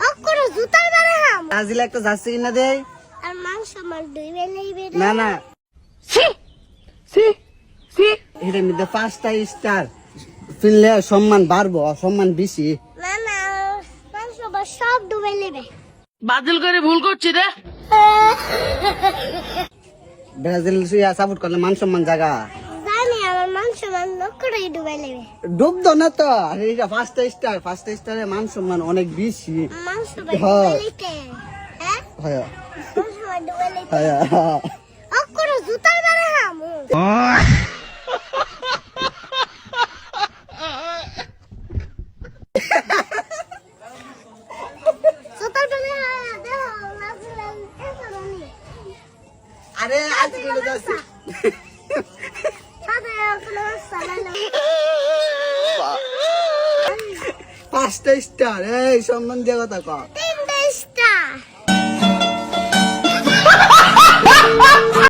অকরে জুতার বারে হাম ব্রাজিল একটা যাচ্ছে কিনা দেই আর মাংস আমার দুই বেলাইবে না না সি সি সি এটার মধ্যে 5টা স্টার ফিনলে সম্মান বাড়বো সম্মান বেশি না না মাংস বা সব ডুবে নেবে বাতিল করে ভুল করছি রে। ব্রাজিল সাপোর্ট করলে মান সম্মান জায়গা জানি আমার মাংস অকরে ডুবে নেবে ডুবতো না তো আরে এটা 5টা স্টারে মান সম্মান অনেক বেশি মাংস বা হ্যাঁ। ডুবে নিতে হ্যাঁ হ্যাঁ মাংস বা ডুবে নিতে হ্যাঁ অকরে জুতার বারে হাম জুতার বারে হাম দেখো লাগুলাম এসরানি আরে আজকে যাচ্ছে সাদা কোনো সালালা 5টা স্টার এই সম্মান দিয়ে কথা কও